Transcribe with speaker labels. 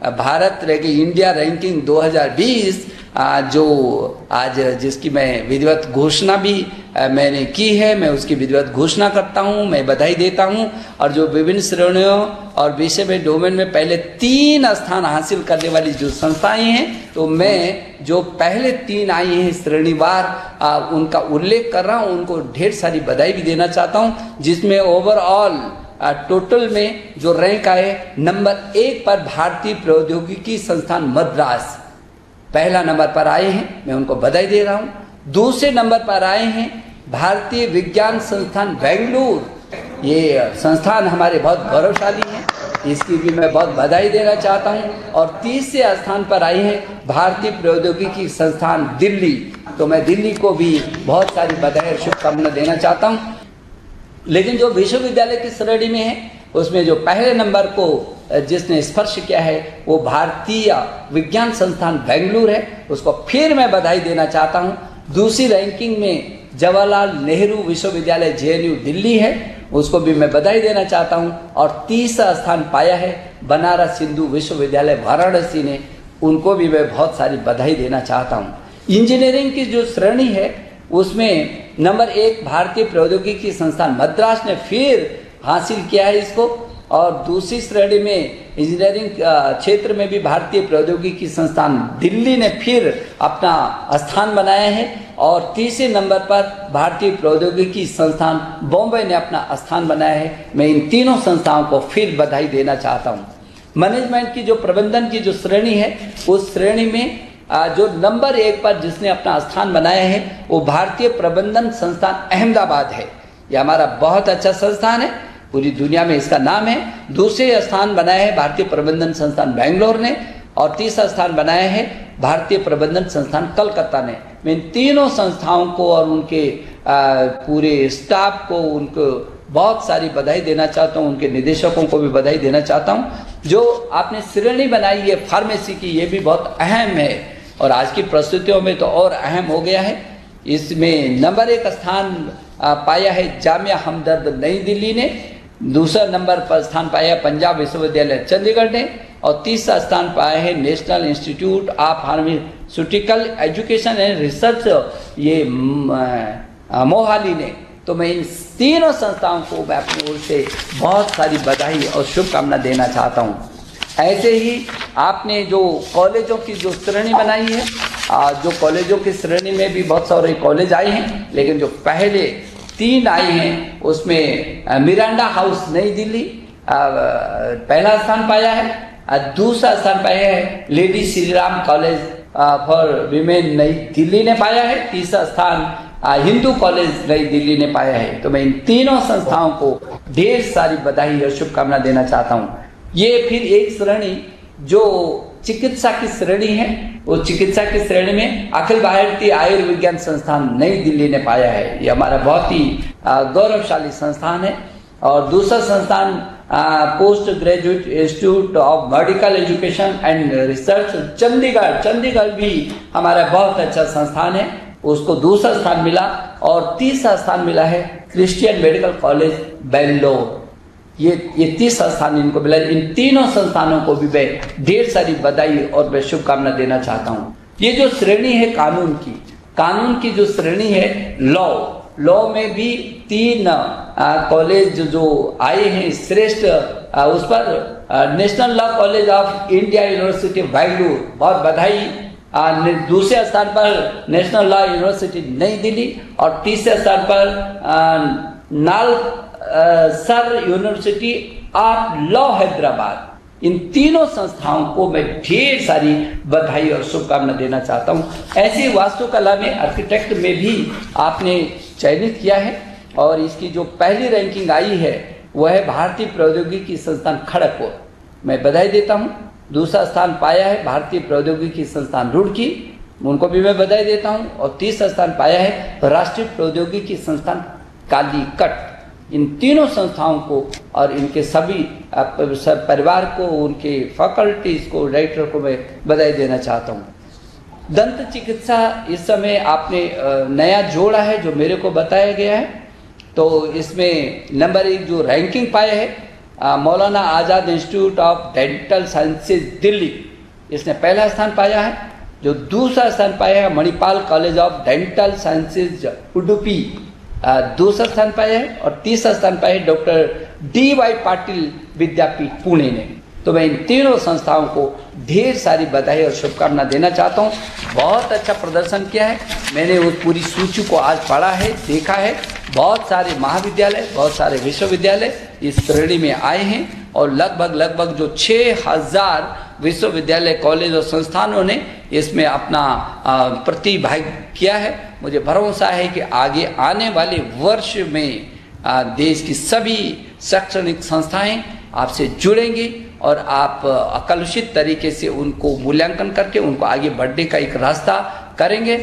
Speaker 1: Bharat India ranking 2020 जो आज जिसकी मैं विधिवत घोषणा भी मैंने की है, मैं उसकी विधिवत घोषणा करता हूं, मैं बधाई देता हूं। और जो विभिन्न श्रेणियों और विषय में डोमेन में पहले 3 स्थान हासिल करने वाली जो संस्थाएं हैं, तो मैं जो पहले 3 आई हैं श्रेणीवार उनका उल्लेख कर रहा हूं, उनको ढेर सारी बधाई भी देना चाहता हूं। जिसमें ओवरऑल टोटल में जो रैंक आए, नंबर 1 पर भारतीय प्रौद्योगिकी संस्थान मद्रास पहला नंबर पर आए हैं, मैं उनको बधाई दे रहा हूं। दूसरे नंबर पर आए हैं भारतीय विज्ञान संस्थान बेंगलुरु। ये संस्थान हमारे बहुत गौरवशाली हैं, इसकी भी मैं बहुत बधाई देना चाहता हूं। और तीसरे स्थान पर आई है भारतीय प्रौद्योगिकी संस्थान दिल्ली, तो मैं दिल्ली को भी बहुत सारी बधाई और शुभकामनाएं देना चाहता हूं। लेकिन जो विश्वविद्यालय की श्रेणी में है, उसमें जो पहले नंबर को जिसने स्पर्श किया है वो भारतीय विज्ञान संस्थान बेंगलुरु है, उसको फिर मैं बधाई देना चाहता हूं। दूसरी रैंकिंग में जवाहरलाल नेहरू विश्वविद्यालय जेएनयू दिल्ली है, उसको भी मैं बधाई देना चाहता हूं। और तीसरा स्थान पाया है बनारस हिंदू विश्वविद्यालय वाराणसी ने, उनको भी मैं बहुत सारी बधाई देना चाहता हूं। इंजीनियरिंग की जो श्रेणी है उसमें नंबर 1 भारतीय प्रौद्योगिकी संस्थान मद्रास ने फिर हासिल किया है इसको। और दूसरी श्रेणी में इंजीनियरिंग क्षेत्र में भी भारतीय प्रौद्योगिकी संस्थान दिल्ली ने फिर अपना स्थान बनाया है। और तीसरे नंबर पर भारतीय प्रौद्योगिकी संस्थान बॉम्बे ने अपना स्थान बनाया है। मैं इन तीनों संस्थाओं को फिर बधाई देना चाहता हूँ। मैनेजमेंट की जो प्रबंधन की जो श्रेणी है, उस श्रेणी में जो नंबर 1 पर जिसने अपना स्थान बनाया है वो भारतीय प्रबंधन संस्थान अहमदाबाद है। ये हमारा बहुत अच्छा संस्थान है, पूरी दुनिया में इसका नाम है। दूसरे स्थान बनाया है भारतीय प्रबंधन संस्थान बेंगलोर ने, और तीसरा स्थान बनाया है भारतीय प्रबंधन संस्थान कलकत्ता ने। मैं इन तीनों संस्थाओं को और उनके पूरे स्टाफ को उनको बहुत सारी बधाई देना चाहता हूँ, उनके निदेशकों को भी बधाई देना चाहता हूँ। जो आपने श्रेणी बनाई है फार्मेसी की, ये भी बहुत अहम है और आज की परिस्थितियों में तो और अहम हो गया है। इसमें नंबर 1 स्थान पाया है जामिया हमदर्द नई दिल्ली ने, दूसरा नंबर पर स्थान पाया पंजाब विश्वविद्यालय चंडीगढ़ ने, और तीसरा स्थान पाया है national institute of pharmaceutical education and research ये मोहाली ने। तो मैं इन तीनों संस्थाओं को मैं अपनी ओर से बहुत सारी बधाई और शुभकामना देना चाहता हूँ। ऐसे ही आपने जो कॉलेजों की जो श्रेणी बनाई है, जो कॉलेजों की श्रेणी में भी बहुत सारे कॉलेज आए हैं, लेकिन जो पहले 3 आए हैं उसमें मिरांडा हाउस नई दिल्ली पहला स्थान पाया है। दूसरा स्थान पाया है lady Shri Ram college for women नई दिल्ली ने पाया है। तीसरा स्थान हिंदू कॉलेज नई दिल्ली ने पाया है। तो मैं इन तीनों संस्थाओं को ढेर सारी बधाई और शुभकामना देना चाहता हूँ। ये फिर एक श्रेणी जो चिकित्सा की श्रेणी है, वो चिकित्सा की श्रेणी में अखिल भारतीय आयुर्विज्ञान संस्थान नई दिल्ली ने पाया है। ये हमारा बहुत ही गौरवशाली संस्थान है। और दूसरा संस्थान post graduate institute of medical education and research Chandigarh भी हमारा बहुत अच्छा संस्थान है, उसको दूसरा स्थान मिला। और तीसरा स्थान मिला है क्रिश्चियन मेडिकल कॉलेज बेंगलोर, ये तीसरा स्थान इनको मिला। इन तीनों संस्थानों को भी मैं ढेर सारी बधाई और मैं शुभकामना देना चाहता हूँ। ये जो श्रेणी है कानून की जो श्रेणी है लॉ में भी 3 कॉलेज जो आए हैं श्रेष्ठ, उस पर national law college of India university Bengaluru, बहुत बधाई। दूसरे स्थान पर नेशनल लॉ यूनिवर्सिटी नई दिल्ली, और तीसरे स्थान पर सर यूनिवर्सिटी ऑफ लॉ हैदराबाद। इन तीनों संस्थाओं को मैं ढेर सारी बधाई और शुभकामना देना चाहता हूं। ऐसी वास्तुकला में आर्किटेक्ट में भी आपने चयनित किया है, और इसकी जो पहली रैंकिंग आई है वह है भारतीय प्रौद्योगिकी संस्थान खड़गपुर, मैं बधाई देता हूं। दूसरा स्थान पाया है भारतीय प्रौद्योगिकी संस्थान रुड़की, उनको भी मैं बधाई देता हूं। और तीसरा स्थान पाया है राष्ट्रीय प्रौद्योगिकी संस्थान कालीकट। इन तीनों संस्थाओं को और इनके सभी परिवार को, उनके फैकल्टीज को, डायरेक्टर को मैं बधाई देना चाहता हूँ। दंत चिकित्सा इस समय आपने नया जोड़ा है जो मेरे को बताया गया है। तो इसमें नंबर 1 जो रैंकिंग पाया है Maulana Azad institute of dental sciences Delhi, इसने पहला स्थान पाया है। जो दूसरा स्थान पाया है Manipal college of dental sciences Udupi, दूसरा स्थान पाया है। और तीसरा स्थान पाया है डॉक्टर DY पाटिल विद्यापीठ पुणे ने। तो मैं इन तीनों संस्थाओं को ढेर सारी बधाई और शुभकामना देना चाहता हूँ। बहुत अच्छा प्रदर्शन किया है। मैंने उस पूरी सूची को आज पढ़ा है, देखा है। बहुत सारे महाविद्यालय, बहुत सारे विश्वविद्यालय इस श्रेणी में आए हैं और लगभग जो 6000 विश्वविद्यालय, कॉलेज और संस्थानों ने इसमें अपना प्रतिभाग किया है। मुझे भरोसा है कि आगे आने वाले वर्ष में देश की सभी शैक्षणिक संस्थाएं आपसे जुड़ेंगी और आप अकलुषित तरीके से उनको मूल्यांकन करके उनको आगे बढ़ने का एक रास्ता करेंगे।